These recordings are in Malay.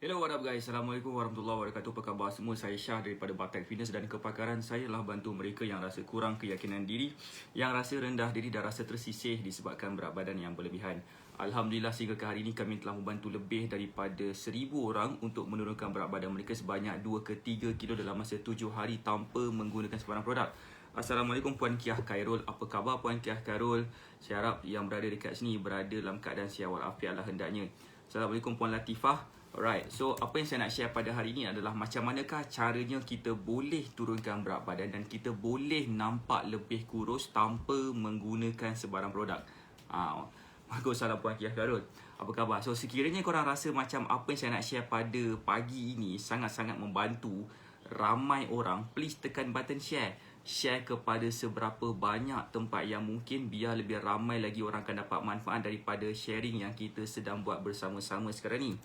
Hello, what up guys? Assalamualaikum warahmatullahi wabarakatuh. Apa khabar semua? Saya Syah daripada Batak Fitness dan kepakaran saya adalah bantu mereka yang rasa kurang keyakinan diri, yang rasa rendah diri dan rasa tersisih disebabkan berat badan yang berlebihan. Alhamdulillah sehingga ke hari ini kami telah membantu lebih daripada 1000 orang untuk menurunkan berat badan mereka sebanyak 2 ke 3 kilo dalam masa 7 hari tanpa menggunakan sebarang produk. Assalamualaikum Puan Kiah Khairul. Apa khabar Puan Kiah Khairul? Saya harap yang berada dekat sini berada dalam keadaan sihat walafiat lah hendaknya. Assalamualaikum Puan Latifah. Alright, so apa yang saya nak share pada hari ini adalah macam manakah caranya kita boleh turunkan berat badan dan kita boleh nampak lebih kurus tanpa menggunakan sebarang produk. Waalaikumsalam Puan Kiah Khairul. Apa khabar? So sekiranya korang rasa macam apa yang saya nak share pada pagi ini sangat-sangat membantu ramai orang, please tekan button share. Share kepada seberapa banyak tempat yang mungkin biar lebih ramai lagi orang akan dapat manfaat daripada sharing yang kita sedang buat bersama-sama sekarang ni.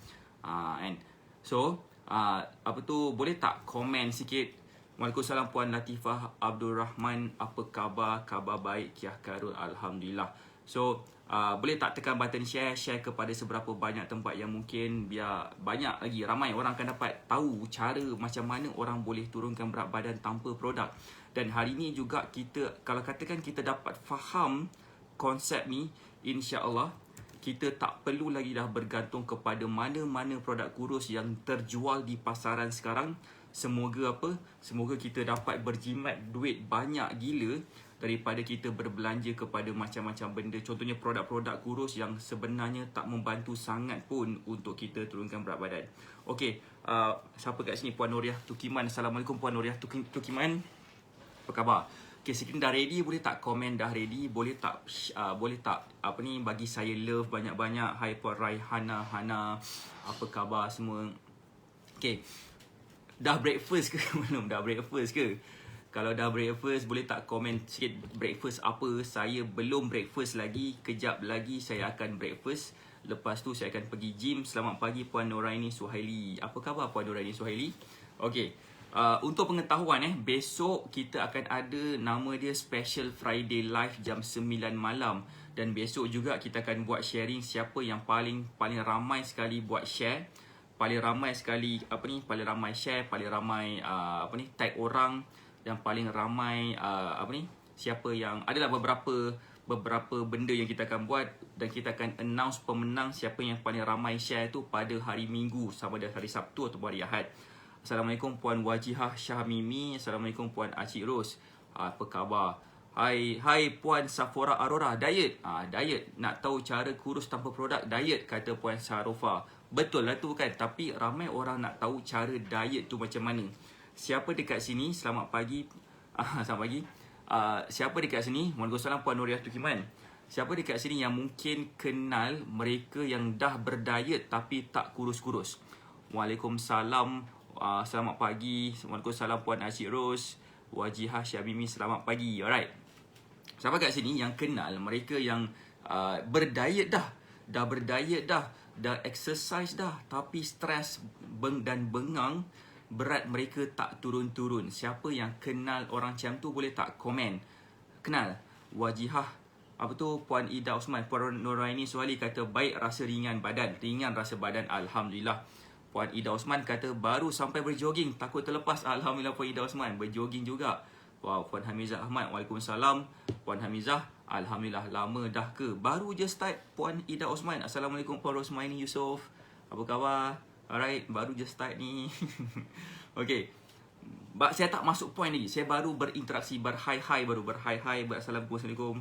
And so boleh tak komen sikit. Waalaikumsalam Puan Latifah Abdul Rahman. Apa khabar? Khabar baik Kiah Khairul, Alhamdulillah. So boleh tak tekan button share kepada seberapa banyak tempat yang mungkin biar banyak lagi ramai orang akan dapat tahu cara macam mana orang boleh turunkan berat badan tanpa produk. Dan hari ni juga kita, kalau katakan kita dapat faham konsep ni, insya-Allah kita tak perlu lagi dah bergantung kepada mana-mana produk kurus yang terjual di pasaran sekarang. Semoga kita dapat berjimat duit banyak gila daripada kita berbelanja kepada macam-macam benda. Contohnya produk-produk kurus yang sebenarnya tak membantu sangat pun untuk kita turunkan berat badan. Okey, siapa kat sini? Puan Nuriah Tukiman. Assalamualaikum Puan Nuriah Tukiman. Apa khabar? Okay, sekiranya dah ready, boleh tak komen dah ready? Boleh tak bagi saya love banyak-banyak. Hai Puan Raihana, apa khabar semua? Okay, dah breakfast ke belum? Dah breakfast ke? Kalau dah breakfast, boleh tak komen sikit breakfast apa? Saya belum breakfast lagi. Kejap lagi saya akan breakfast. Lepas tu saya akan pergi gym. Selamat pagi Puan Noraini Suhaili. Apa khabar Puan Noraini Suhaili? Okay. Untuk pengetahuan besok kita akan ada nama dia Special Friday Live jam 9 malam. Dan besok juga kita akan buat sharing siapa yang paling ramai sekali buat share. Paling ramai sekali paling ramai share, paling ramai tag orang, dan paling ramai siapa yang adalah beberapa benda yang kita akan buat, dan kita akan announce pemenang siapa yang paling ramai share tu pada hari Minggu, sama ada hari Sabtu atau hari Ahad. Assalamualaikum Puan Wajihah Syahmimi. Assalamualaikum Puan Acik Ros. Apa khabar? Hai Puan Safora Aurora. Diet. Diet. Nak tahu cara kurus tanpa produk? Diet, kata Puan Sarofa. Betul lah tu kan. Tapi ramai orang nak tahu cara diet tu macam mana. Siapa dekat sini? Selamat pagi. Selamat pagi. Siapa dekat sini? Waalaikumsalam Puan Nuriah Tukiman. Siapa dekat sini yang mungkin kenal mereka yang dah berdiet tapi tak kurus-kurus? Waalaikumsalam. Selamat pagi. Waalaikumsalam Puan Acik Ros. Wajihah Syabimi, selamat pagi. Alright. Siapa kat sini yang kenal mereka yang berdiet dah berdiet dah exercise dah, tapi stres dan bengang, berat mereka tak turun-turun? Siapa yang kenal orang macam tu boleh tak komen? Kenal? Wajihah Puan Ida Osman. Puan Noraini Suhali kata baik rasa ringan rasa badan, Alhamdulillah. Puan Ida Osman kata baru sampai berjoging, takut terlepas. Alhamdulillah Puan Ida Osman berjoging juga. Wow, Puan Hamizah Ahmad. Waalaikumsalam Puan Hamizah. Alhamdulillah, lama dah ke? Baru je start Puan Ida Osman. Assalamualaikum Puan Rosmaini Yusof. Apa khabar? Alright, baru je start ni. Okay, saya tak masuk point lagi. Saya baru berinteraksi, berhai-hai. Assalamualaikum.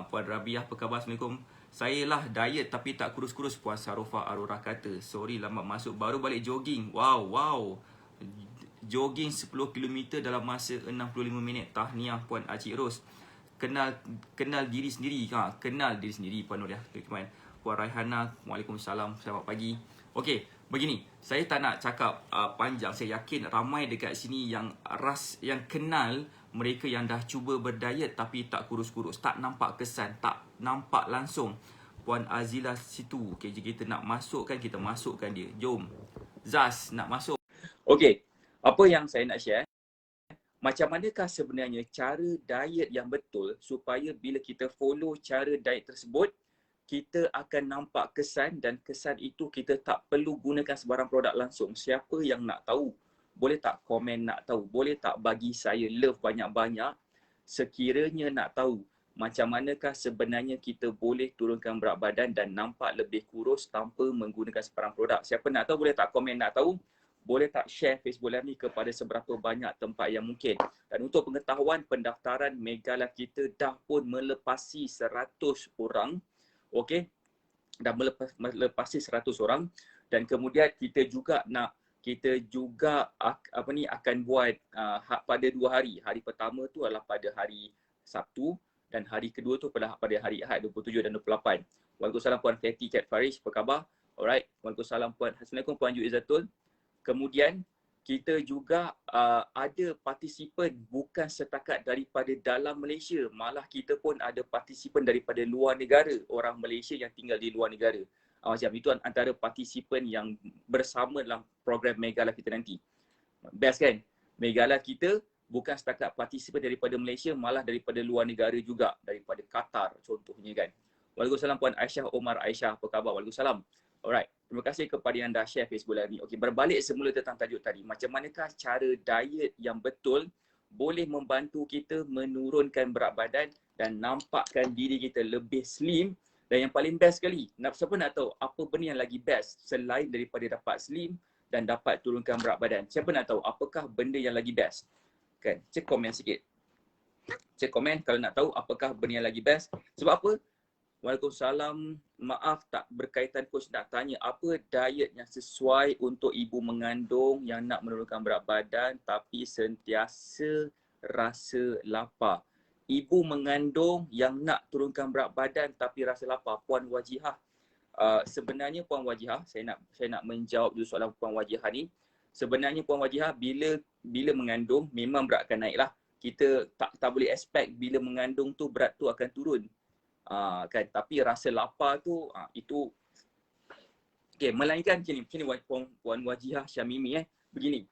Puan Rabiah, apa khabar? Assalamualaikum. Saya lah diet tapi tak kurus-kurus, Puan Sarofa Aurora kata. Sorry lambat masuk, baru balik jogging. Wow. Jogging 10 km dalam masa 65 minit. Tahniah Puan Acik Ros. Kenal diri sendiri. Kenal diri sendiri Puan Nuriah. Puan Raihana, Waalaikumsalam. Selamat pagi. Okey, begini. Saya tak nak cakap panjang. Saya yakin ramai dekat sini yang kenal mereka yang dah cuba berdiet tapi tak kurus-kurus, tak nampak kesan, tak nampak langsung. Puan Azila situ. Okay, jika kita nak masukkan, kita masukkan dia. Jom. Zaz nak masuk. Okay, apa yang saya nak share, macam manakah sebenarnya cara diet yang betul supaya bila kita follow cara diet tersebut, kita akan nampak kesan dan kesan itu kita tak perlu gunakan sebarang produk langsung. Siapa yang nak tahu, boleh tak komen nak tahu, boleh tak bagi saya love banyak-banyak sekiranya nak tahu macam manakah sebenarnya kita boleh turunkan berat badan dan nampak lebih kurus tanpa menggunakan sebarang produk. Siapa nak tahu boleh tak komen nak tahu, boleh tak share Facebook Live ni kepada seberapa banyak tempat yang mungkin. Dan untuk pengetahuan, pendaftaran Megala kita dah pun melepasi 100 orang. Okey, dah melepasi 100 orang dan kemudian kita juga akan buat pada 2 hari. Hari pertama tu adalah pada hari Sabtu dan hari kedua tu pada hari Ahad 27 dan 28. Waalaikumsalam Puan Fatty Cat Farish, apa khabar? Alright, Waalaikumsalam Puan. Assalamualaikum Puan Ju Izzatul. Kemudian kita juga ada partisipan bukan setakat daripada dalam Malaysia, malah kita pun ada partisipan daripada luar negara, orang Malaysia yang tinggal di luar negara. Macam itu antara partisipan yang bersama dalam program Megala kita nanti. Best kan? Megala kita bukan setakat partisipan daripada Malaysia, malah daripada luar negara juga, daripada Qatar contohnya kan. Waalaikumsalam Puan Aisyah Omar Aisyah, apa khabar? Waalaikumsalam. Alright, terima kasih kepada yang dah share Facebook Live ni. Okey, berbalik semula tentang tajuk tadi. Macam manakah cara diet yang betul boleh membantu kita menurunkan berat badan dan nampakkan diri kita lebih slim. Dan yang paling best sekali, siapa nak tahu apa benda yang lagi best selain daripada dapat slim dan dapat turunkan berat badan? Siapa nak tahu apakah benda yang lagi best? Kan, cek komen sikit. Cek komen kalau nak tahu apakah benda yang lagi best. Sebab apa? Waalaikumsalam. Maaf tak berkaitan, coach nak tanya apa diet yang sesuai untuk ibu mengandung yang nak menurunkan berat badan tapi sentiasa rasa lapar. Ibu mengandung yang nak turunkan berat badan tapi rasa lapar, Puan Wajihah. Sebenarnya Puan Wajihah, saya nak menjawab dulu soalan Puan Wajihah ni. Sebenarnya Puan Wajihah, bila mengandung memang berat akan naik lah. Kita tak boleh expect bila mengandung tu berat tu akan turun. Kan, tapi rasa lapar tu itu okey, melainkan macam ni Puan Wajihah Syamimi begini,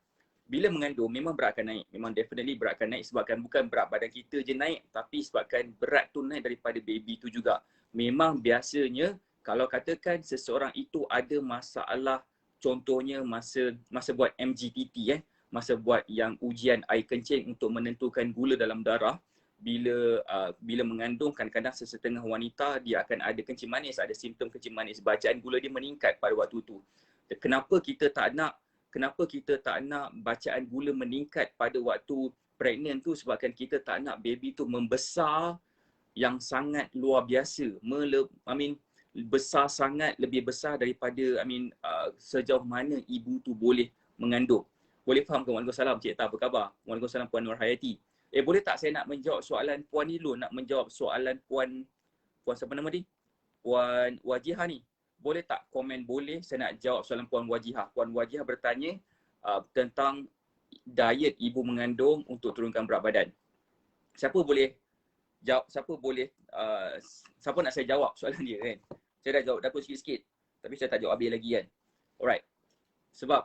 bila mengandung memang berat akan naik, memang definitely berat akan naik sebabkan bukan berat badan kita je naik tapi sebabkan berat tu naik daripada baby tu juga. Memang biasanya kalau katakan seseorang itu ada masalah, contohnya masa buat MGTT masa buat yang ujian air kencing untuk menentukan gula dalam darah, bila mengandung kadang-kadang sesetengah wanita dia akan ada kencing manis, ada simptom kencing manis, bacaan gula dia meningkat pada waktu tu. Kenapa kita tak nak bacaan gula meningkat pada waktu pregnant tu? Sebabkan kita tak nak baby tu membesar yang sangat luar biasa, besar sangat, lebih besar daripada sejauh mana ibu tu boleh mengandung. Boleh faham ke? Waalaikumsalam Cik Ta, apa khabar? Waalaikumsalam Puan Nur Hayati. Boleh tak saya nak menjawab soalan Puan Nilu, nak menjawab soalan Puan siapa nama dia? Puan Wajihah ni. Boleh tak komen? Boleh, saya nak jawab soalan Puan Wajihah. Puan Wajihah bertanya tentang diet ibu mengandung untuk turunkan berat badan. Siapa boleh jawab, siapa nak saya jawab soalan dia kan? Saya dah jawab dah pun sikit-sikit, tapi saya tak jawab habis lagi kan. Alright. Sebab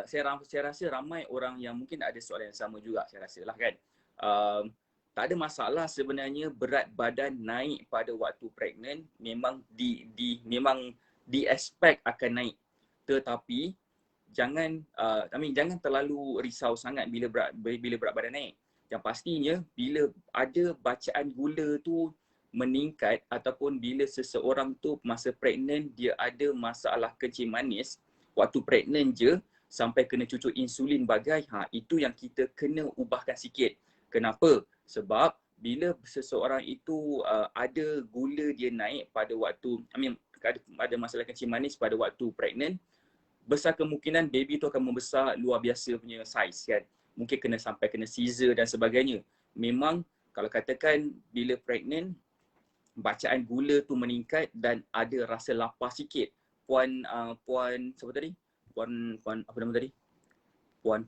saya rasa ramai orang yang mungkin ada soalan yang sama juga, saya rasa lah kan. Tak ada masalah sebenarnya berat badan naik pada waktu pregnant, memang di expect akan naik. Tetapi jangan terlalu risau sangat bila berat badan naik. Yang pastinya bila ada bacaan gula tu meningkat ataupun bila seseorang tu masa pregnant dia ada masalah kencing manis waktu pregnant je sampai kena cucuk insulin bagai, itu yang kita kena ubahkan sikit. Kenapa? Sebab bila seseorang itu ada gula dia naik pada waktu, ada masalah kencing manis pada waktu pregnant, besar kemungkinan baby tu akan membesar luar biasa punya size kan. Mungkin sampai kena seizure dan sebagainya. Memang kalau katakan bila pregnant, bacaan gula tu meningkat dan ada rasa lapar sikit. Puan siapa tadi? Puan apa nama tadi? Puan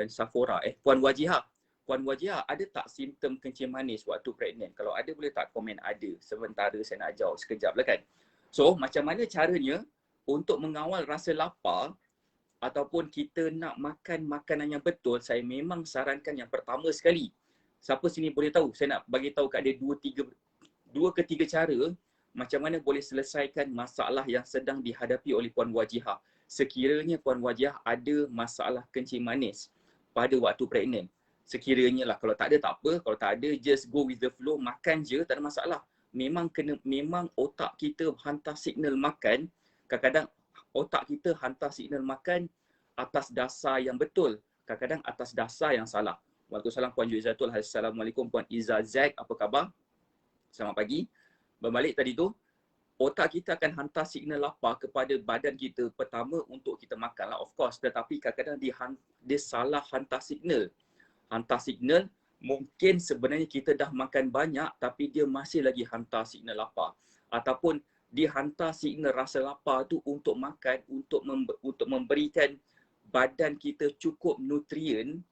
Safora, Puan Wajihah. Puan Wajihah, ada tak simptom kencing manis waktu pregnant? Kalau ada boleh tak komen ada. Sementara saya nak jawab sekejap lah kan. So macam mana caranya untuk mengawal rasa lapar ataupun kita nak makan makanan yang betul? Saya memang sarankan yang pertama sekali. Siapa sini boleh tahu? Saya nak bagi tahu kat dia dua ke tiga cara macam mana boleh selesaikan masalah yang sedang dihadapi oleh Puan Wajihah. Sekiranya Puan Wajihah ada masalah kencing manis pada waktu pregnant, sekiranya lah, kalau tak ada tak apa, kalau tak ada just go with the flow, makan je, tak ada masalah. Memang otak kita hantar signal makan, kadang-kadang otak kita hantar signal makan atas dasar yang betul, kadang-kadang atas dasar yang salah. Waalaikumsalam Puan Juizatul. Assalamualaikum Puan Izazak, apa khabar? Selamat pagi. Berbalik tadi tu, otak kita akan hantar signal lapar kepada badan kita pertama untuk kita makan lah, of course, tetapi kadang-kadang dia salah hantar signal. Hantar signal, mungkin sebenarnya kita dah makan banyak tapi dia masih lagi hantar signal lapar. Ataupun dia hantar signal rasa lapar tu untuk makan, untuk memberikan badan kita cukup nutrien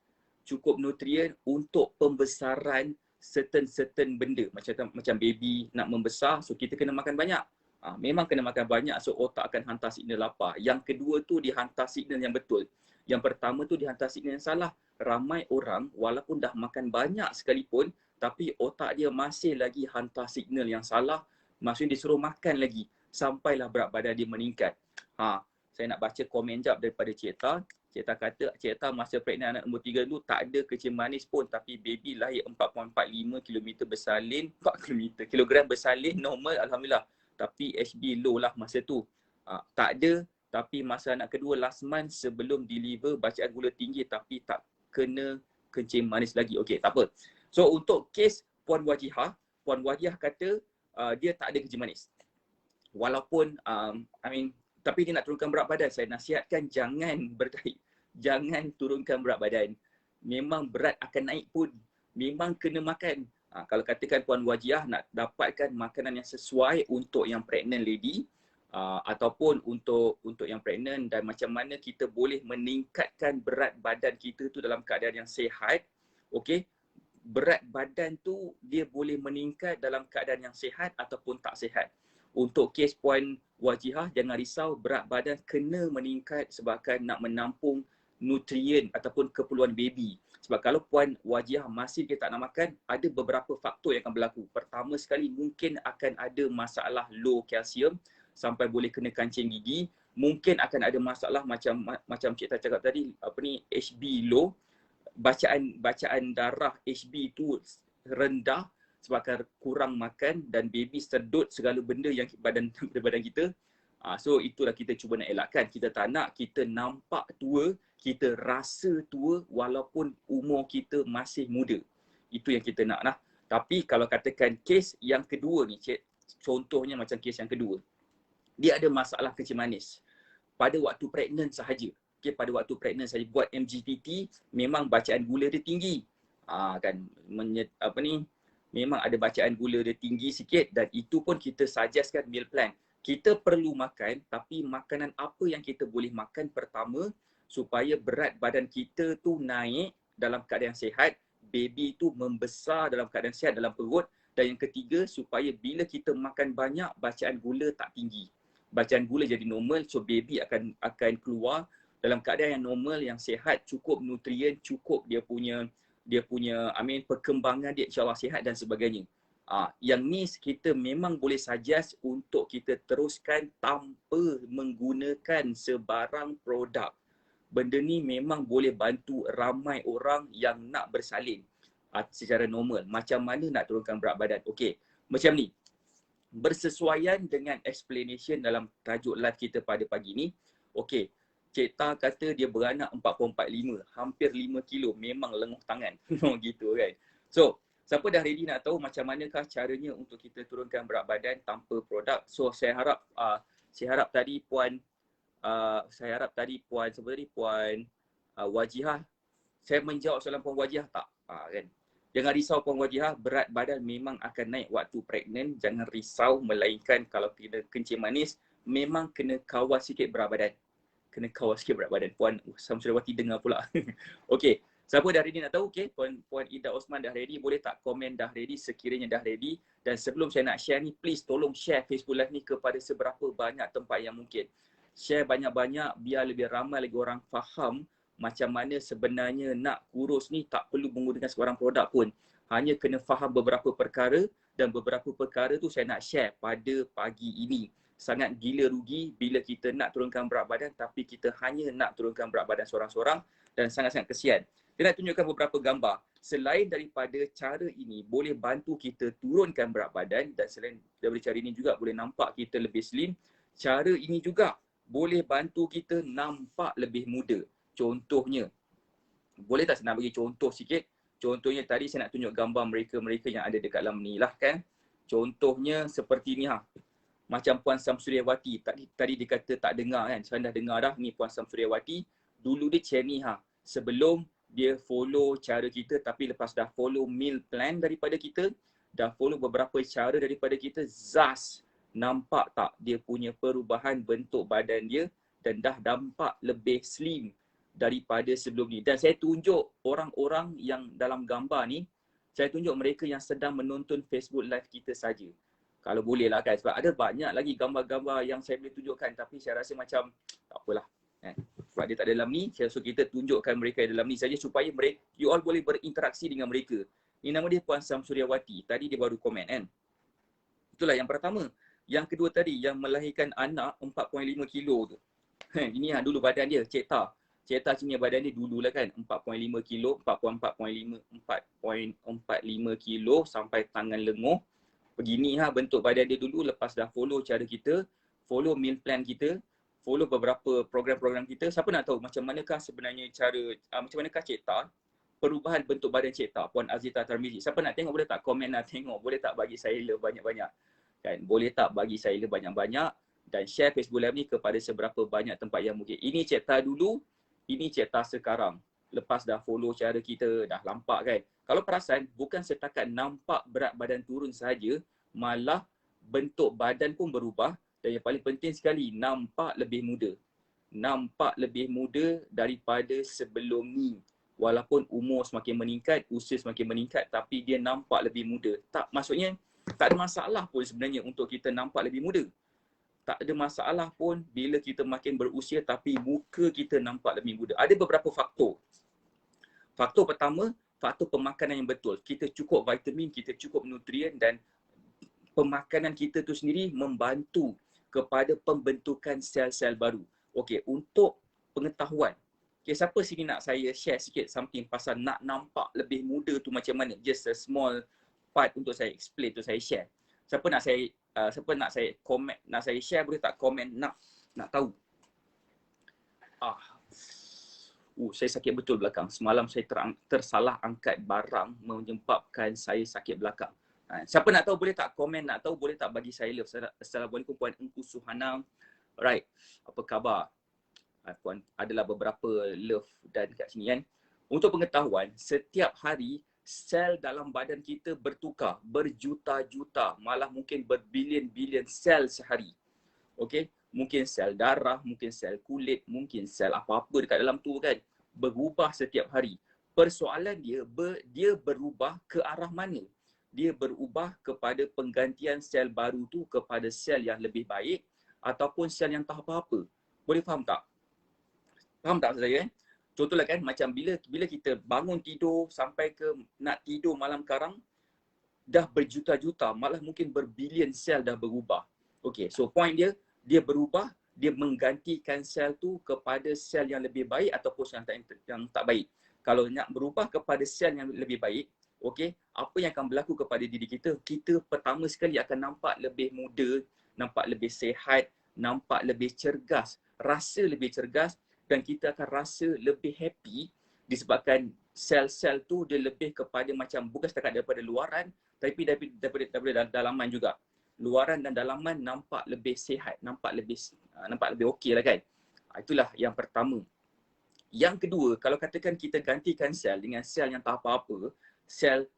untuk pembesaran certain benda. Macam baby nak membesar, so kita kena makan banyak. Memang kena makan banyak, so otak akan hantar signal lapar. Yang kedua tu dihantar signal yang betul. Yang pertama tu dihantar signal yang salah. Ramai orang walaupun dah makan banyak sekalipun, tapi otak dia masih lagi hantar signal yang salah. Maksudnya disuruh makan lagi sampailah berat badan dia meningkat. Saya nak baca komen jap daripada Cik Ta. Cik Ta kata, Cik Ta masa pregnant anak nombor 3 tu tak ada kencing manis pun, tapi baby lahir 4.45 km bersalin, 4 kilogram bersalin normal, alhamdulillah. Tapi HB low lah masa tu. Tak ada, tapi masa anak kedua last month sebelum deliver bacaan gula tinggi tapi tak kena kencing manis lagi. Okey, tak apa. So untuk kes Puan Wajihah kata dia tak ada kencing manis. Walaupun tapi dia nak turunkan berat badan. Saya nasihatkan jangan turunkan berat badan. Memang berat akan naik pun, memang kena makan. Kalau katakan Puan Wajihah nak dapatkan makanan yang sesuai untuk yang pregnant lady, ataupun untuk yang pregnant, dan macam mana kita boleh meningkatkan berat badan kita tu dalam keadaan yang sihat. Okey, berat badan tu dia boleh meningkat dalam keadaan yang sihat ataupun tak sihat. Untuk kes Puan Wajihah, jangan risau, berat badan kena meningkat sebabkan nak menampung nutrien ataupun keperluan baby. Sebab kalau Puan Wajihah masih dia tak nak makan, ada beberapa faktor yang akan berlaku. Pertama sekali, mungkin akan ada masalah low kalsium sampai boleh kena kancing gigi. Mungkin akan ada masalah macam Cik Ta cakap tadi, HB low, bacaan darah HB tu rendah sebabkan kurang makan dan baby sedut segala benda yang badan kita. So itulah kita cuba nak elakkan. Kita tak nak kita nampak tua, kita rasa tua walaupun umur kita masih muda. Itu yang kita nak lah. Tapi kalau katakan kes yang kedua ni, Cik, contohnya macam kes yang kedua, dia ada masalah kencing manis pada waktu pregnant sahaja. Okay, pada waktu pregnant sahaja buat MGTT, memang bacaan gula dia tinggi. Memang ada bacaan gula dia tinggi sikit, dan itu pun kita suggestkan meal plan. Kita perlu makan, tapi makanan apa yang kita boleh makan pertama supaya berat badan kita tu naik dalam keadaan sihat, baby tu membesar dalam keadaan sihat dalam perut, dan yang ketiga supaya bila kita makan banyak, bacaan gula tak tinggi. Bacaan gula jadi normal, so baby akan keluar dalam keadaan yang normal, yang sihat, cukup nutrien, cukup dia punya perkembangan dia insya-Allah sihat dan sebagainya. Yang ni kita memang boleh suggest untuk kita teruskan tanpa menggunakan sebarang produk. Benda ni memang boleh bantu ramai orang yang nak bersalin secara normal. Macam mana nak turunkan berat badan? Okey, macam ni. Bersesuaian dengan explanation dalam tajuk live kita pada pagi ni. Okey, Cik Ta kata dia beranak 4.45, hampir 5 kilo, memang lenguh tangan. Gitu kan. So, siapa dah ready nak tahu macam manakah caranya untuk kita turunkan berat badan tanpa produk? So, saya harap tadi Puan Wajihah, saya menjawab soalan Puan Wajihah tak? Kan? Jangan risau Puan Wajihah, berat badan memang akan naik waktu pregnant. Jangan risau, melainkan kalau kita kencing manis, memang kena kawal sikit berat badan. Puan Samsudawati dengar pula. Okey, siapa dah ready nak tahu? Okey, Puan Ida Osman dah ready. Boleh tak komen dah ready sekiranya dah ready? Dan sebelum saya nak share ni, please tolong share Facebook Live ni kepada seberapa banyak tempat yang mungkin. Share banyak-banyak biar lebih ramai lagi orang faham macam mana sebenarnya nak kurus ni tak perlu menggunakan sebarang produk pun. Hanya kena faham beberapa perkara dan beberapa perkara tu saya nak share pada pagi ini. Sangat gila rugi bila kita nak turunkan berat badan tapi kita hanya nak turunkan berat badan seorang-seorang dan sangat-sangat kesian. Saya nak tunjukkan beberapa gambar. Selain daripada cara ini boleh bantu kita turunkan berat badan dan selain daripada cara ini juga boleh nampak kita lebih slim. Cara ini juga boleh bantu kita nampak lebih muda. Contohnya, boleh tak saya nak bagi contoh sikit? Contohnya tadi saya nak tunjuk gambar mereka-mereka yang ada dekat dalam ni lah kan. Contohnya seperti ni ha. Macam Puan Samsuryawati. Tadi dia kata tak dengar kan. Sekarang dah dengar dah. Ni Puan Samsuryawati. Dulu dia macam ni ha. Sebelum dia follow cara kita tapi lepas dah follow meal plan daripada kita, dah follow beberapa cara daripada kita, zas. Nampak tak dia punya perubahan bentuk badan dia dan dah nampak lebih slim daripada sebelum ni. Dan saya tunjuk orang-orang yang dalam gambar ni, saya tunjuk mereka yang sedang menonton Facebook live kita saja. Kalau boleh lah kan, sebab ada banyak lagi gambar-gambar yang saya boleh tunjukkan tapi saya rasa macam tak apalah kan. Sebab dia tak ada dalam ni, saya rasa kita tunjukkan mereka dalam ni saja supaya mereka, you all boleh berinteraksi dengan mereka. Ini nama dia Puan Samsuryawati. Tadi dia baru komen kan. Itulah yang pertama. Yang kedua tadi, yang melahirkan anak 4.5 kilo tu. Ini dulu badan dia, Cik Ta. Cik Ta punya badan dia dulu lah kan, 4.5 kilo, 4.45 kilo sampai tangan lenguh. Begini bentuk badan dia dulu lepas dah follow cara kita, follow meal plan kita, follow beberapa program-program kita. Siapa nak tahu macam manakah sebenarnya cara, macam manakah Cik Ta, perubahan bentuk badan Cik Ta, Puan Azita Tarmizi. Siapa nak tengok boleh tak komen nak tengok, boleh tak bagi saya banyak-banyak. Kan, boleh tak bagi saya banyak-banyak dan share Facebook Live ni kepada seberapa banyak tempat yang mungkin. Ini Cik Ta dulu, ini Cik Ta sekarang. Lepas dah follow cara kita, dah nampak kan. Kalau perasan, bukan setakat nampak berat badan turun saja, malah bentuk badan pun berubah dan yang paling penting sekali, nampak lebih muda. Nampak lebih muda daripada sebelum ni. Walaupun umur semakin meningkat, usia semakin meningkat, tapi dia nampak lebih muda. Tak, maksudnya tak ada masalah pun sebenarnya untuk kita nampak lebih muda. Tak ada masalah pun bila kita makin berusia tapi muka kita nampak lebih muda. Ada beberapa faktor. Faktor pertama, faktor pemakanan yang betul. Kita cukup vitamin, kita cukup nutrien dan pemakanan kita tu sendiri membantu kepada pembentukan sel-sel baru. Okey, untuk pengetahuan. Okay, siapa sini nak saya share sikit something pasal nak nampak lebih muda tu macam mana? Just a small part untuk saya explain, tu saya share. Siapa nak saya komen, nak saya share boleh tak komen nak tahu. Saya sakit betul belakang. Semalam saya tersalah angkat barang menyebabkan saya sakit belakang. Siapa nak tahu boleh tak komen, nak tahu boleh tak bagi saya love. Assalamualaikum Puan Engku Suhana. Right. Apa khabar? Puan adalah beberapa love dan kat sini kan. Untuk pengetahuan, setiap hari sel dalam badan kita bertukar berjuta-juta, malah mungkin berbilion-bilion sel sehari. Okey, mungkin sel darah, mungkin sel kulit, mungkin sel apa-apa dekat dalam tu kan, berubah setiap hari. Persoalan dia berubah ke arah mana? Dia berubah kepada penggantian sel baru tu kepada sel yang lebih baik ataupun sel yang tak apa-apa. Boleh faham tak? Faham tak saya kan? Contohlah kan, macam bila kita bangun tidur sampai ke nak tidur malam karang, dah berjuta-juta, malah mungkin berbilion sel dah berubah. Okay, so point dia berubah, dia menggantikan sel tu kepada sel yang lebih baik ataupun yang tak baik. Kalau nak berubah kepada sel yang lebih baik, okay, apa yang akan berlaku kepada diri kita? Kita pertama sekali akan nampak lebih muda, nampak lebih sihat, nampak lebih cergas, rasa lebih cergas, dan kita akan rasa lebih happy disebabkan sel-sel tu dia lebih kepada macam bukan setakat daripada luaran tapi daripada dalaman juga. Luaran dan dalaman nampak lebih sihat, nampak lebih okey lah kan. Itulah yang pertama. Yang kedua, kalau katakan kita gantikan sel dengan sel yang tak apa-apa,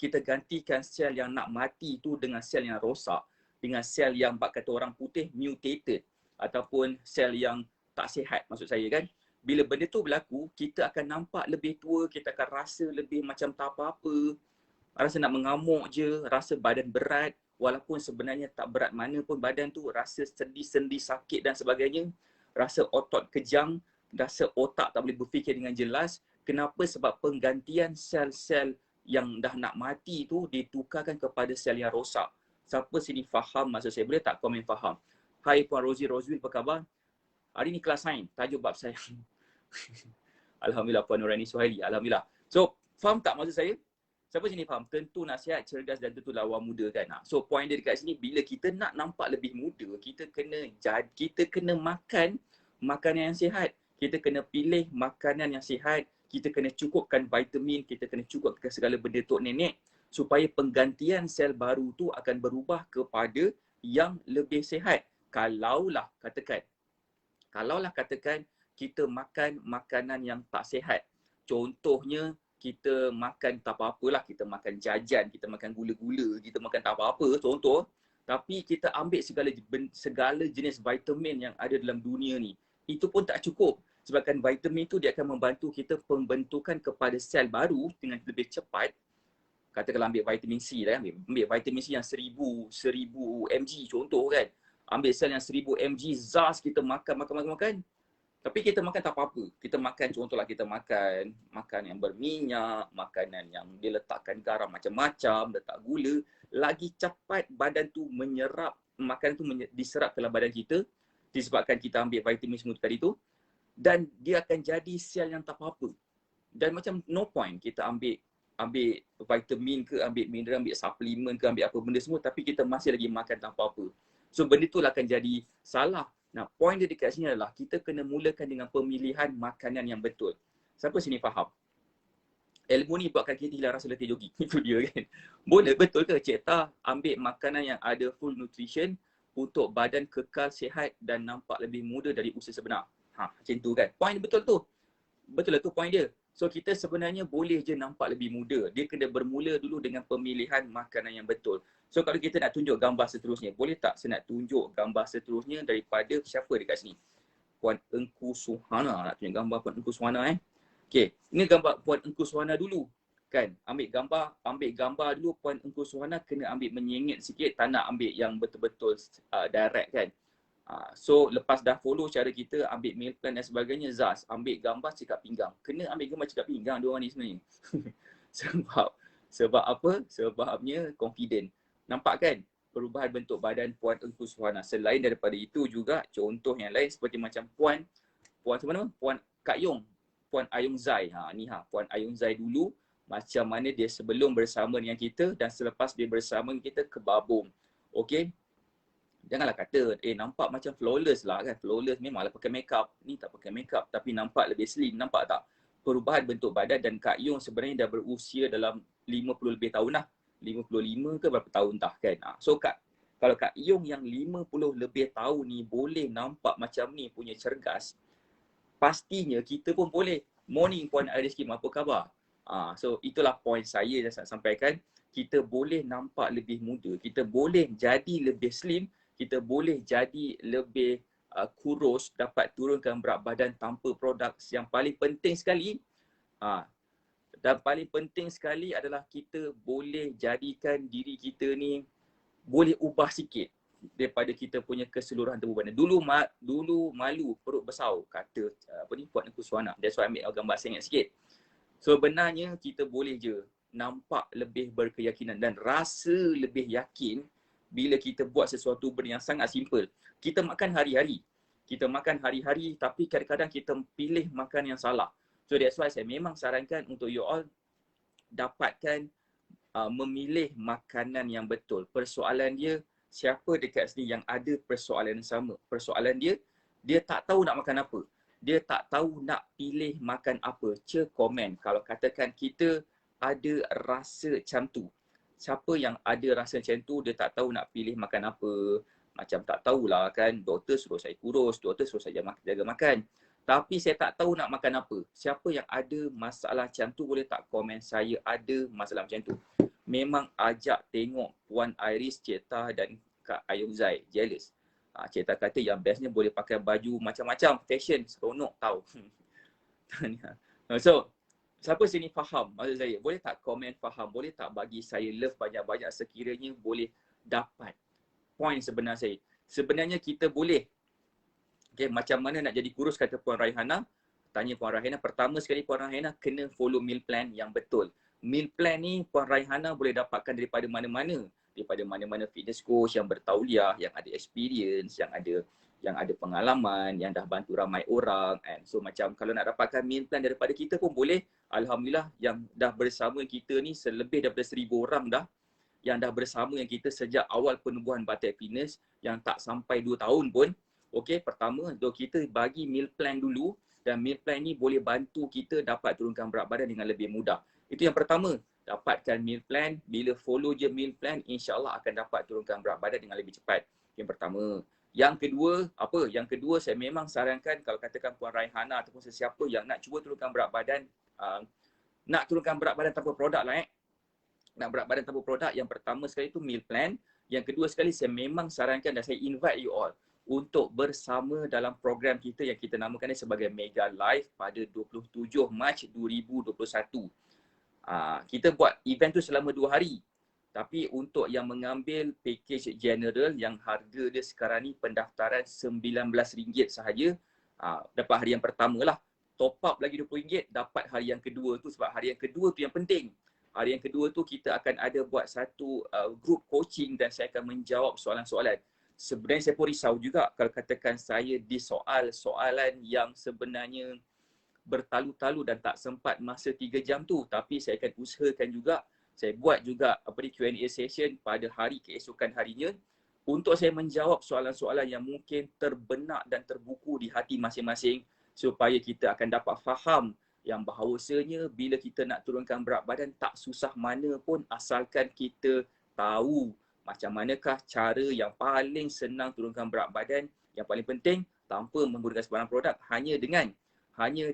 kita gantikan sel yang nak mati tu dengan sel yang rosak, dengan sel yang kata orang putih mutated ataupun sel yang tak sihat maksud saya kan. Bila benda tu berlaku, kita akan nampak lebih tua, kita akan rasa lebih macam tak apa-apa. Rasa nak mengamuk je, rasa badan berat. Walaupun sebenarnya tak berat mana pun badan tu, rasa sendi-sendi sakit dan sebagainya. Rasa otot kejang, rasa otak tak boleh berfikir dengan jelas. Kenapa? Sebab penggantian sel-sel yang dah nak mati tu ditukarkan kepada sel yang rosak. Siapa sini faham maksud saya? Boleh tak komen faham? Hai Puan Rosie Roswil, apa khabar? Hari ni kelas sains, tajuk bab saya. Alhamdulillah Puan Nurani Suhaili, alhamdulillah. So, faham tak maksud saya? Siapa sini faham? Tentu nasihat cerdas dan tentu lawa muda kan. So, point dia dekat sini, bila kita nak nampak lebih muda, kita kena makan makanan yang sihat. Kita kena pilih makanan yang sihat. Kita kena cukupkan vitamin, kita kena cukupkan segala benda tok nenek supaya penggantian sel baru tu akan berubah kepada yang lebih sihat. Kalaulah katakan kita makan makanan yang tak sihat. Contohnya kita makan tak apa-apalah, kita makan jajan, kita makan gula-gula, kita makan tak apa-apa contoh, tapi kita ambil segala jenis vitamin yang ada dalam dunia ni. Itu pun tak cukup. Sebabkan vitamin tu dia akan membantu kita pembentukan kepada sel baru dengan lebih cepat. Katakanlah ambil vitamin C lah, ambil vitamin C yang 1000 mg contoh kan. Ambil sel yang 1000 mg, zas kita makan. Tapi kita makan tak apa-apa. Kita makan contohlah kita makan yang berminyak, makanan yang diletakkan garam macam-macam, letak gula, lagi cepat badan tu menyerap, makanan tu diserap dalam badan kita disebabkan kita ambil vitamin semua tadi tu, dan dia akan jadi sel yang tak apa-apa. Dan macam no point kita ambil vitamin ke, ambil mineral, ambil suplemen ke, ambil apa benda semua tapi kita masih lagi makan tak apa-apa. So benda tu lah akan jadi salah. Nah, point dia dekat sini adalah kita kena mulakan dengan pemilihan makanan yang betul. Siapa sini faham? Ilmu ni buatkan kita hilang rasa letih jogging. Itu dia kan. Boleh, betul ke Cik Tah ambil makanan yang ada full nutrition untuk badan kekal sihat dan nampak lebih muda dari usia sebenar? Macam tu kan. Point betul tu. Betul lah tu point dia. So kita sebenarnya boleh je nampak lebih muda. Dia kena bermula dulu dengan pemilihan makanan yang betul. So kalau kita nak tunjuk gambar seterusnya, boleh tak saya nak tunjuk gambar seterusnya daripada siapa dekat sini? Puan Engku Suhana. Nak tunjuk gambar Puan Engku Suhana Okey, ini gambar Puan Engku Suhana dulu. Kan? Ambil gambar dulu Puan Engku Suhana, kena ambil menyengit sikit, tak nak ambil yang betul-betul direct kan. So lepas dah follow cara kita ambil meal plan dan sebagainya, Zaz ambil gambar cekap pinggang. Kena ambil gambar cekap pinggang dia orang ni sebenarnya. Sebab apa? Sebabnya confident. Nampak kan perubahan bentuk badan Puan Engku Suhana. Selain daripada itu juga contoh yang lain seperti macam Puan siapa nama? Puan Kak Yong, Puan Ayung Zai. Puan Ayung Zai dulu macam mana dia sebelum bersama dengan kita dan selepas dia bersama dengan kita kebabung. Okey. Janganlah kata, nampak macam flawless lah kan. Flawless memanglah pakai makeup. Ni tak pakai makeup tapi nampak lebih slim. Nampak tak? Perubahan bentuk badan dan Kak Yung sebenarnya dah berusia dalam 50 lebih tahun lah. 55 ke berapa tahun dah kan. So kalau Kak Yung yang 50 lebih tahun ni boleh nampak macam ni punya cergas, pastinya kita pun boleh. Morning Puan Iris Kim, apa khabar? So itulah point saya yang saya sampaikan. Kita boleh nampak lebih muda. Kita boleh jadi lebih slim. Kita boleh jadi lebih kurus, dapat turunkan berat badan tanpa produk. Yang paling penting sekali, dan paling penting sekali adalah kita boleh jadikan diri kita ni boleh ubah sikit daripada kita punya keseluruhan tubuh badan. Dulu malu perut besar kata Puan Engku Suhana. That's why ambil gambar sengit sikit. So sebenarnya kita boleh je nampak lebih berkeyakinan dan rasa lebih yakin bila kita buat sesuatu benda yang sangat simple. Kita makan hari-hari. Tapi kadang-kadang kita pilih makan yang salah. So that's why saya memang sarankan untuk you all dapatkan memilih makanan yang betul. Persoalan dia, siapa dekat sini yang ada persoalan yang sama? Persoalan dia tak tahu nak makan apa. Dia tak tahu nak pilih makan apa. Komen kalau katakan kita ada rasa macam tu. Siapa yang ada rasa macam tu, dia tak tahu nak pilih makan apa. Macam tak tahulah kan, doktor suruh saya kurus, doktor suruh saya jaga makan. Tapi saya tak tahu nak makan apa. Siapa yang ada masalah macam tu, boleh tak komen saya ada masalah macam tu. Memang ajak tengok Puan Iris, Cik Tah dan Kak Ayung Zai. Jealous. Cik Tah kata yang bestnya boleh pakai baju macam-macam. Fashion, seronok tahu. So, siapa sini faham maksud saya? Boleh tak komen faham? Boleh tak bagi saya love banyak-banyak sekiranya boleh dapat point sebenar saya? Sebenarnya kita boleh. Okay, macam mana nak jadi kurus kata Puan Raihana? Tanya Puan Raihana. Pertama sekali Puan Raihana kena follow meal plan yang betul. Meal plan ni Puan Raihana boleh dapatkan daripada mana-mana. daripada mana-mana fitness coach yang bertauliah, yang ada experience, yang ada pengalaman, yang dah bantu ramai orang. And so macam kalau nak dapatkan meal plan daripada kita pun boleh. Alhamdulillah yang dah bersama kita ni lebih daripada 1,000 orang dah yang dah bersama yang kita sejak awal penubuhan Batik Fitness yang tak sampai 2 tahun pun. Okey, pertama kita bagi meal plan dulu dan meal plan ni boleh bantu kita dapat turunkan berat badan dengan lebih mudah. Itu yang pertama, dapatkan meal plan. Bila follow je meal plan, insya-Allah akan dapat turunkan berat badan dengan lebih cepat. Yang pertama. Yang kedua, apa? Yang kedua saya memang sarankan kalau katakan Puan Raihana ataupun sesiapa yang nak cuba turunkan berat badan, nak turunkan berat badan tanpa produk lah nak berat badan tanpa produk, yang pertama sekali tu meal plan. Yang kedua sekali saya memang sarankan dan saya invite you all untuk bersama dalam program kita yang kita namakan sebagai Mega Live pada 27 Mac 2021. Kita buat event tu selama 2 hari. Tapi untuk yang mengambil package general yang harga dia sekarang ni pendaftaran RM19 sahaja, dapat hari yang pertama lah. Top up lagi RM20, dapat hari yang kedua tu, sebab hari yang kedua tu yang penting. Hari yang kedua tu kita akan ada buat satu group coaching dan saya akan menjawab soalan-soalan. Sebenarnya saya pun risau juga kalau katakan saya disoal soalan yang sebenarnya bertalu-talu dan tak sempat masa 3 jam tu. Tapi saya akan usahakan juga, saya buat juga Q&A session pada hari keesokan harinya untuk saya menjawab soalan-soalan yang mungkin terbenak dan terbuku di hati masing-masing supaya kita akan dapat faham yang bahawasanya bila kita nak turunkan berat badan tak susah mana pun asalkan kita tahu macam manakah cara yang paling senang turunkan berat badan. Yang paling penting tanpa menggunakan sebarang produk, hanya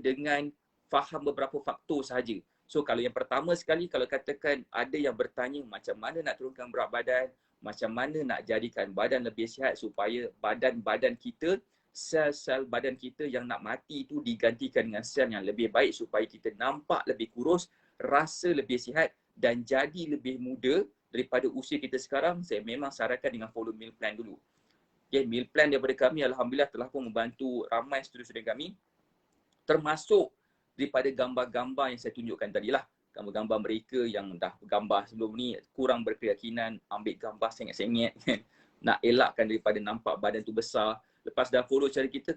dengan faham beberapa faktor sahaja. So kalau yang pertama sekali, kalau katakan ada yang bertanya macam mana nak turunkan berat badan, macam mana nak jadikan badan lebih sihat supaya badan-badan kita, sel-sel badan kita yang nak mati tu digantikan dengan sel yang lebih baik supaya kita nampak lebih kurus, rasa lebih sihat dan jadi lebih muda daripada usia kita sekarang, saya memang sarankan dengan follow meal plan dulu. Okay, meal plan daripada kami Alhamdulillah telah pun membantu ramai student-student kami, termasuk daripada gambar-gambar yang saya tunjukkan tadi lah. Gambar-gambar mereka yang dah gambar sebelum ni kurang berkeyakinan, ambil gambar sengit-sengit nak elakkan daripada nampak badan tu besar. Lepas dah follow cara kita,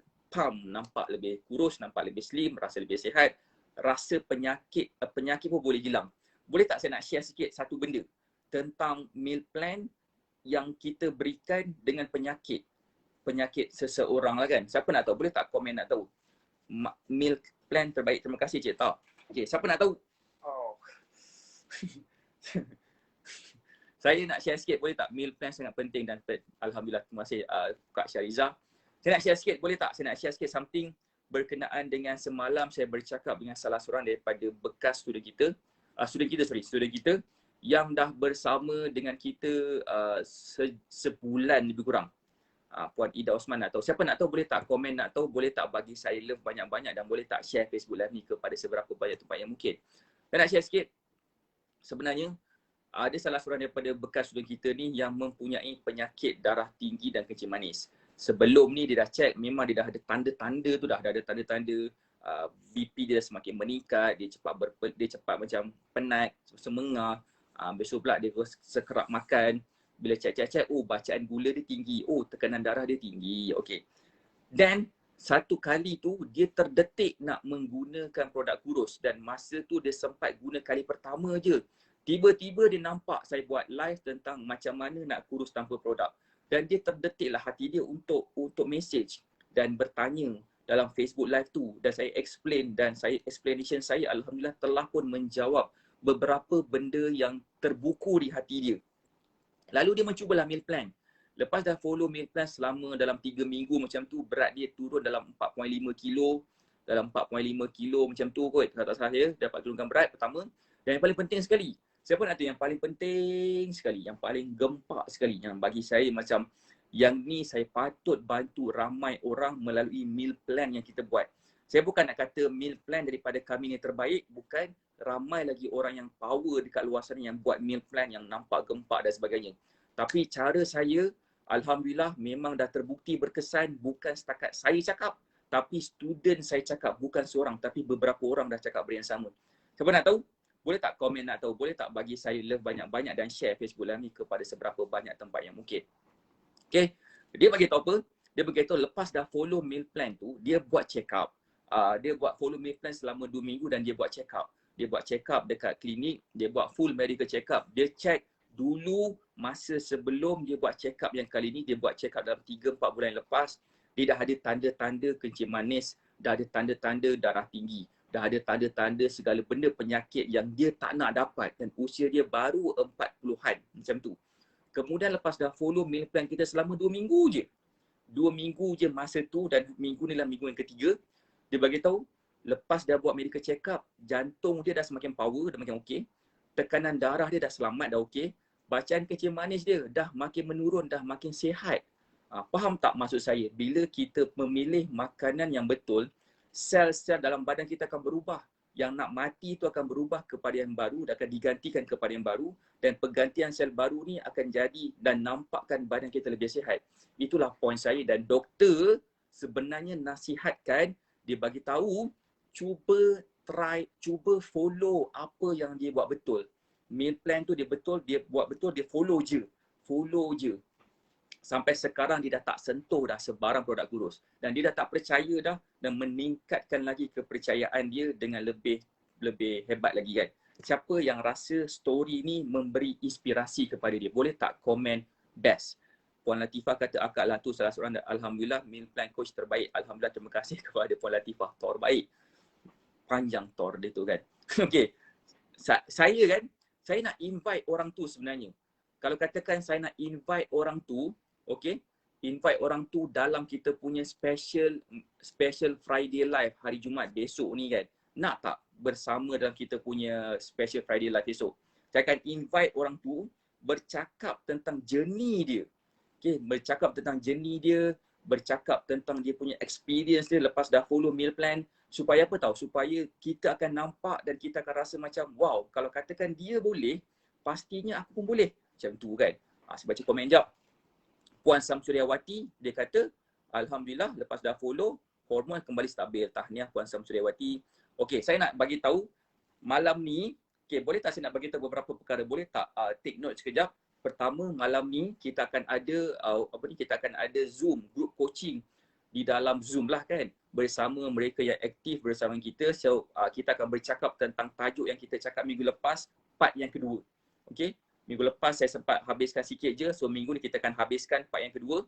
nampak lebih kurus, nampak lebih slim, rasa lebih sihat, rasa penyakit pun boleh hilang. Boleh tak saya nak share sikit satu benda tentang meal plan yang kita berikan dengan penyakit seseorang lah kan? Siapa nak tahu? Boleh tak komen nak tahu? Meal plan terbaik. Terima kasih Cik Tau. Okay, siapa nak tahu? Oh. Saya nak share sikit, boleh tak? Meal plan sangat penting dan Alhamdulillah, terima kasih Kak Syariza. Saya nak share sikit, boleh tak? Saya nak share sikit something berkenaan dengan semalam saya bercakap dengan salah seorang daripada bekas student kita yang dah bersama dengan kita sebulan lebih kurang. Puan Ida Osman nak tahu. Siapa nak tahu boleh tak komen nak tahu, boleh tak bagi saya love banyak-banyak dan boleh tak share Facebook Live ni kepada seberapa banyak tempat yang mungkin. Saya nak share sikit. Sebenarnya ada salah seorang daripada bekas student kita ni yang mempunyai penyakit darah tinggi dan kencing manis. Sebelum ni dia dah check, memang dia dah ada tanda-tanda tu, dah ada tanda-tanda BP dia dah semakin meningkat, dia cepat macam penat, semengah. Besok pula dia sekerap makan. Bila cek, bacaan gula dia tinggi, tekanan darah dia tinggi. Okey. Dan satu kali tu dia terdetik nak menggunakan produk kurus dan masa tu dia sempat guna kali pertama je. Tiba-tiba dia nampak saya buat live tentang macam mana nak kurus tanpa produk. Dan dia terdetiklah hati dia untuk message dan bertanya dalam Facebook Live tu. Dan saya explain dan explanation saya Alhamdulillah telah pun menjawab beberapa benda yang terbuku di hati dia. Lalu dia mencubalah meal plan. Lepas dah follow meal plan selama dalam 3 minggu macam tu, berat dia turun dalam 4.5 kilo. Dalam 4.5 kilo macam tu kot, kata saya, dapat turunkan berat pertama. Dan yang paling penting sekali, siapa nak tahu yang paling penting sekali, yang paling gempak sekali, yang bagi saya macam yang ni saya patut bantu ramai orang melalui meal plan yang kita buat. Saya bukan nak kata meal plan daripada kami ni terbaik, bukan. Ramai lagi orang yang power dekat luar sana yang buat meal plan yang nampak gempak dan sebagainya. Tapi cara saya, Alhamdulillah memang dah terbukti berkesan. Bukan setakat saya cakap, tapi student saya cakap. Bukan seorang, tapi beberapa orang dah cakap benda yang sama. Siapa nak tahu? boleh tak komen atau boleh tak bagi saya love banyak-banyak dan share Facebook Live ni kepada seberapa banyak tempat yang mungkin. Okay, dia bagi tahu apa? Dia beritahu lepas dah follow meal plan tu, dia buat check up. Dia buat follow meal plan selama 2 minggu dan dia buat check up. Dia buat check up dekat klinik, dia buat full medical check up. Dia check dulu masa sebelum dia buat check up yang kali ni, dia buat check up dalam 3-4 bulan lepas, dia dah ada tanda-tanda kencing manis, dah ada tanda-tanda darah tinggi, dah ada tanda-tanda segala benda penyakit yang dia tak nak dapat dan usia dia baru 40-an macam tu. Kemudian lepas dah follow meal plan kita selama 2 minggu je. 2 minggu je masa tu dan minggu ni lah minggu yang ketiga. Dia bagi tahu lepas dah buat medical check up, jantung dia dah semakin power, dah makin okey. Tekanan darah dia dah selamat, dah okey. Bacaan kencing manis dia dah makin menurun, dah makin sihat. Faham tak maksud saya? Bila kita memilih makanan yang betul, sel-sel dalam badan kita akan berubah. Yang nak mati itu akan berubah kepada yang baru dan akan digantikan kepada yang baru, dan pergantian sel baru ni akan jadi dan nampakkan badan kita lebih sihat. Itulah poin saya, dan doktor sebenarnya nasihatkan, dia bagi tahu cuba follow apa yang dia buat betul. Meal plan tu dia buat betul, dia follow je. Sampai sekarang dia dah tak sentuh dah sebarang produk kurus. Dan dia dah tak percaya dah dan meningkatkan lagi kepercayaan dia dengan lebih hebat lagi kan. Siapa yang rasa story ni memberi inspirasi kepada dia, boleh tak komen best. Puan Latifah kata Akak lah tu salah seorang, alhamdulillah meal plan coach terbaik. Alhamdulillah, terima kasih kepada Puan Latifah. Tor baik. Panjang tor dia tu kan. Okey. Saya nak invite orang tu sebenarnya. Kalau katakan saya nak invite orang tu, okay, invite orang tu dalam kita punya special Friday Live hari Jumaat besok ni kan. Nak tak bersama dalam kita punya special Friday Live besok? Saya akan invite orang tu bercakap tentang journey dia. Okay, bercakap tentang journey dia, bercakap tentang dia punya experience dia lepas dah follow meal plan. Supaya apa tahu? Supaya kita akan nampak dan kita akan rasa macam, wow, kalau katakan dia boleh, pastinya aku pun boleh. Macam tu kan. Saya baca komen jap. Puan Samsuryawati, dia kata, alhamdulillah lepas dah follow, hormon kembali stabil. Tahniah Puan Samsuryawati. Okey, saya nak bagi tahu malam ni, okey, boleh tak saya nak bagi tahu beberapa perkara? Boleh tak take note sekejap? Pertama, malam ni kita akan ada kita akan ada Zoom, group coaching di dalam Zoom lah kan, bersama mereka yang aktif bersama kita. So kita akan bercakap tentang tajuk yang kita cakap minggu lepas, part yang kedua. Okey, minggu lepas saya sempat habiskan sikit je, so minggu ni kita akan habiskan part yang kedua.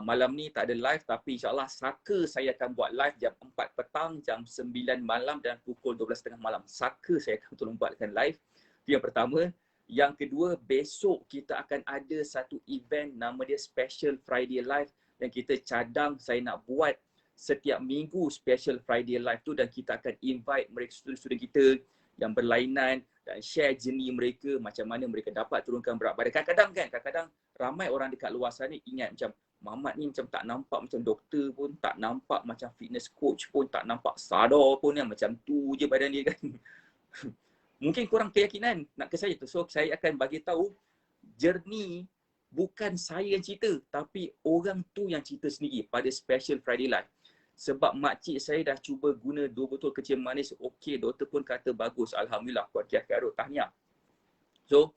Malam ni tak ada live, tapi insyaAllah saka saya akan buat live jam 4 petang, jam 9 malam dan pukul 12.30 malam. Saka saya akan tolong buatkan live. Itu yang pertama. Yang kedua, besok kita akan ada satu event nama dia Special Friday Live, dan kita cadang saya nak buat setiap minggu Special Friday Live tu, dan kita akan invite mereka student-student kita yang berlainan dan share journey mereka, macam mana mereka dapat turunkan berat badan. Kadang-kadang ramai orang dekat luar sana ingat macam Mamat ni macam tak nampak macam doktor pun, tak nampak macam fitness coach pun, tak nampak sadar pun kan, macam tu je badan dia kan. Mungkin kurang keyakinan nak ke saya tu. So saya akan bagi tahu journey bukan saya yang cerita, tapi orang tu yang cerita sendiri pada Special Friday Live. Sebab makcik saya dah cuba guna 2 botol kencing manis, okey, doktor pun kata bagus, alhamdulillah, kuat kiat-kiat, tahniah. So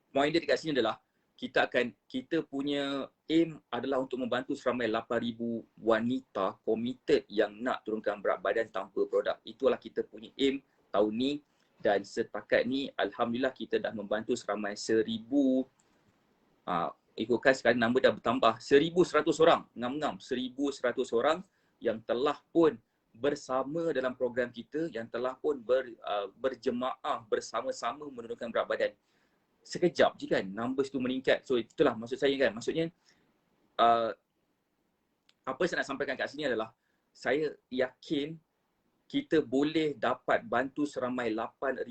point dia dekat sini adalah kita punya aim adalah untuk membantu seramai 8,000 wanita committed yang nak turunkan berat badan tanpa produk. Itulah kita punya aim tahun ni. Dan setakat ni alhamdulillah kita dah membantu seramai 1,000, ikutkan sekarang nombor dah bertambah 1,100 orang, 1,100 orang yang telah pun bersama dalam program kita, yang telah pun berjemaah bersama-sama menurunkan berat badan. Sekejap je kan numbers tu meningkat. So itulah maksud saya kan. Maksudnya apa saya nak sampaikan kat sini adalah saya yakin kita boleh dapat bantu seramai 8,000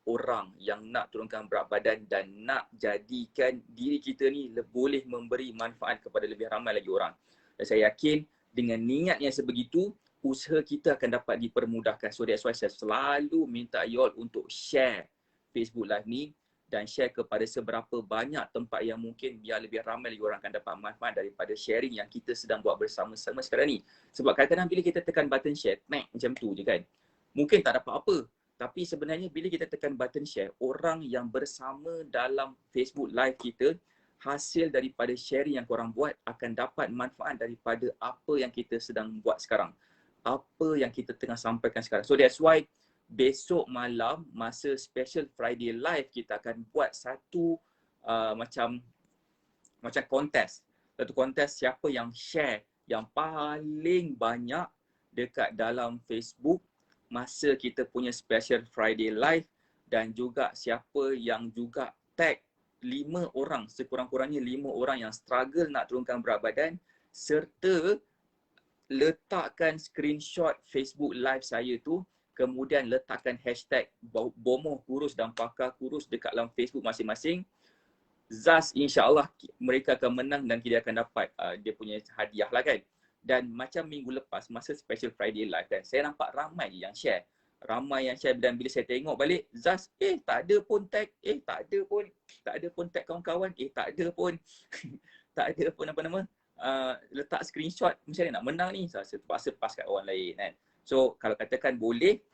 orang yang nak turunkan berat badan dan nak jadikan diri kita ni boleh memberi manfaat kepada lebih ramai lagi orang. Dan saya yakin dengan niat yang sebegitu, usaha kita akan dapat dipermudahkan. So that's why saya selalu minta you all untuk share Facebook Live ni dan share kepada seberapa banyak tempat yang mungkin, biar lebih ramai lagi orang akan dapat manfaat daripada sharing yang kita sedang buat bersama-sama sekarang ni. Sebab kadang-kadang bila kita tekan button share, macam tu je kan. Mungkin tak dapat apa, Tapi sebenarnya bila kita tekan button share, orang yang bersama dalam Facebook Live kita, hasil daripada sharing yang korang buat akan dapat manfaat daripada apa yang kita sedang buat sekarang. Apa yang kita tengah sampaikan sekarang. So that's why besok malam masa special Friday Live kita akan buat satu macam kontes. Satu kontes siapa yang share yang paling banyak dekat dalam Facebook masa kita punya special Friday Live, dan juga siapa yang juga tag 5 orang, sekurang-kurangnya 5 orang yang struggle nak turunkan berat badan, serta letakkan screenshot Facebook Live saya tu, kemudian letakkan hashtag Bomoh Kurus dan Pakar Kurus dekat dalam Facebook masing-masing. Zaz, insyaAllah mereka akan menang dan kita akan dapat dia punya hadiah lah kan. Dan macam minggu lepas masa special Friday Live kan, saya nampak ramai yang share. Ramai yang share, dan bila saya tengok balik, Zaz, tak ada pun tag, tak ada pun tag kawan-kawan, tak ada pun tak ada pun apa nama, letak screenshot macam mana nak menang ni. Saya terpaksa pass kat orang lain kan. So kalau katakan boleh,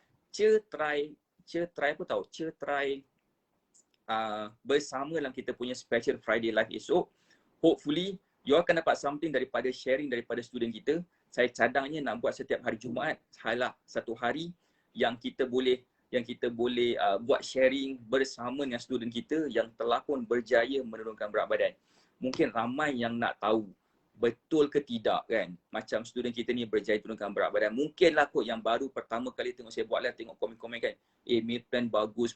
try bersama dalam kita punya special Friday Live esok. Hopefully you akan dapat something daripada sharing daripada student kita. Saya cadangnya nak buat setiap hari Jumaat, halah satu hari yang kita boleh buat sharing bersama dengan student kita yang telah pun berjaya menurunkan berat badan. Mungkin ramai yang nak tahu betul ke tidak kan, macam student kita ni berjaya turunkan berat badan. Mungkinlah kot yang baru pertama kali tengok saya buat live, tengok komen-komen kan, meal plan bagus,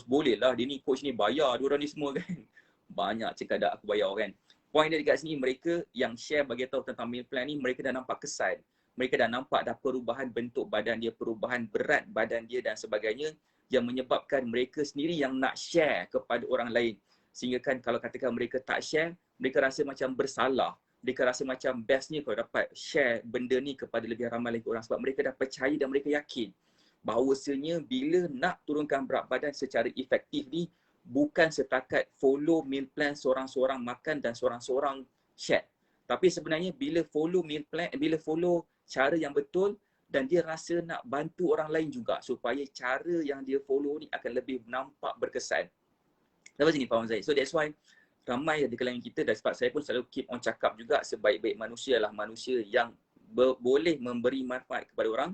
boleh lah dia ni, coach ni bayar diorang ni semua kan. Banyak cakap dah aku bayar kan. Point dia dekat sini, mereka yang share bagi tahu tentang meal plan ni, mereka dah nampak kesan, mereka dah nampak dah perubahan bentuk badan dia, perubahan berat badan dia dan sebagainya, yang menyebabkan mereka sendiri yang nak share kepada orang lain. Sehingga kan kalau katakan mereka tak share, mereka rasa macam bersalah. Mereka rasa macam bestnya kalau dapat share benda ni kepada lebih ramai lagi orang, sebab mereka dah percaya dan mereka yakin bahawasanya bila nak turunkan berat badan secara efektif ni, bukan setakat follow meal plan seorang-seorang makan dan seorang-seorang share. Tapi sebenarnya bila follow meal plan, bila follow cara yang betul dan dia rasa nak bantu orang lain juga, supaya cara yang dia follow ni akan lebih nampak berkesan. Lepas ni faham saya. So that's why ramai di kalangan kita, dan sebab saya pun selalu keep on cakap juga, sebaik-baik manusia lah manusia yang boleh memberi manfaat kepada orang.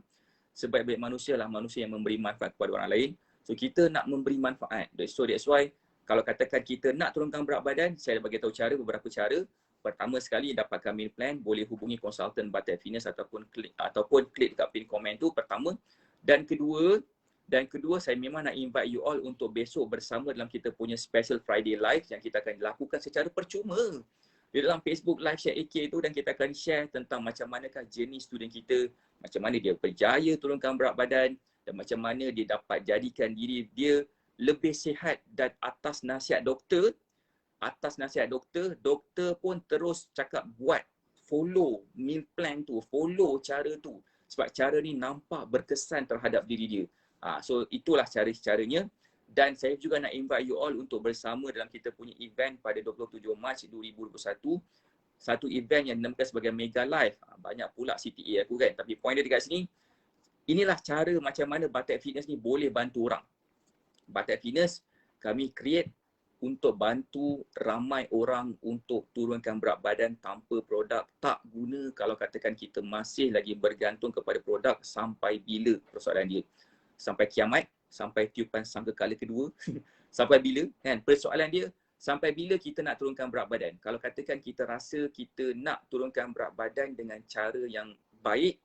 Sebaik-baik manusia lah manusia yang memberi manfaat kepada orang lain. So kita nak memberi manfaat. So that's why kalau katakan kita nak turunkan berat badan, saya bagi tahu beberapa cara. Pertama sekali, dapatkan meal plan, boleh hubungi konsultan Batai Fitness ataupun klik dekat pin komen tu pertama. Dan kedua, saya memang nak invite you all untuk besok bersama dalam kita punya special Friday Live yang kita akan lakukan secara percuma di dalam Facebook Live Share AK tu, dan kita akan share tentang macam manakah journey student kita, macam mana dia berjaya turunkan berat badan dan macam mana dia dapat jadikan diri dia lebih sihat. Dan atas nasihat doktor, doktor pun terus cakap buat, follow meal plan tu, follow cara tu, sebab cara ni nampak berkesan terhadap diri dia. So itulah cara-caranya. Dan saya juga nak invite you all untuk bersama dalam kita punya event pada 27 Mac 2021. Satu event yang dinamakan sebagai Mega Live. Banyak pula CTA aku kan. Tapi point dia dekat sini, inilah cara macam mana Batai Fitness ni boleh bantu orang. Batai Fitness kami create untuk bantu ramai orang untuk turunkan berat badan tanpa produk. Tak guna kalau katakan kita masih lagi bergantung kepada produk. Sampai bila persoalan dia? Sampai kiamat, sampai tiupan sangkakala kedua. Sampai bila kan persoalan dia, sampai bila kita nak turunkan berat badan. Kalau katakan kita rasa kita nak turunkan berat badan dengan cara yang baik,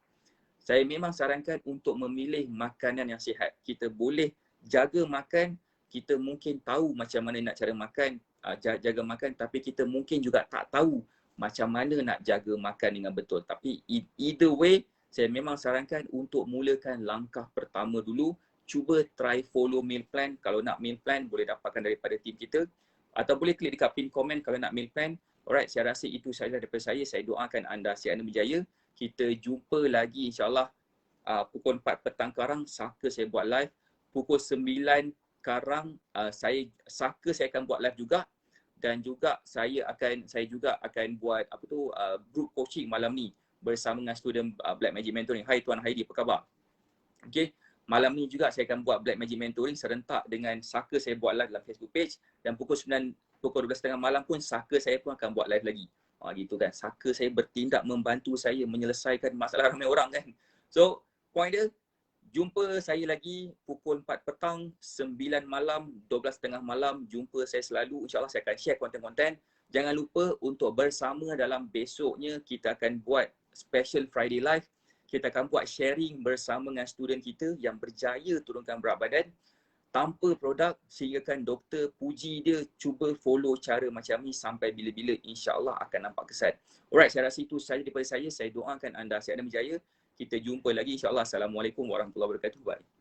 saya memang sarankan untuk memilih makanan yang sihat. Kita boleh jaga makan, kita mungkin tahu macam mana nak cara makan, jaga makan, tapi kita mungkin juga tak tahu macam mana nak jaga makan dengan betul. Tapi either way, saya memang sarankan untuk mulakan langkah pertama dulu, cuba try follow meal plan. Kalau nak meal plan, boleh dapatkan daripada tim kita. Atau boleh klik dekat pin komen kalau nak meal plan. Alright, saya rasa itu sahaja daripada saya. Saya doakan anda sihat dan berjaya. Kita jumpa lagi insyaAllah pukul 4 petang karang, saka saya buat live. Pukul 9 karang, saya akan buat live juga. Dan juga saya juga akan buat group coaching malam ni bersama dengan student Black Magic Mentoring. Hai Tuan Heidi, apa khabar? Okay, malam ni juga saya akan buat Black Magic Mentoring serentak dengan Saka. Saya buat live dalam Facebook page, dan pukul 12:30 malam pun Saka saya pun akan buat live lagi. Gitu kan. Saka saya bertindak membantu saya menyelesaikan masalah ramai orang kan. So, point dia, jumpa saya lagi pukul 4 petang, 9 malam, 12:30 malam. Jumpa saya selalu. InsyaAllah saya akan share konten-konten. Jangan lupa untuk bersama dalam besoknya kita akan buat special Friday Live. Kita akan buat sharing bersama dengan student kita yang berjaya turunkan berat badan tanpa produk, sehingga kan doktor puji dia, cuba follow cara macam ni sampai bila-bila, insya-Allah akan nampak kesan. Alright, saya rasa itu sahaja daripada saya. Saya doakan anda sihat dan berjaya. Kita jumpa lagi insya-Allah. Assalamualaikum warahmatullahi wabarakatuh. Bye.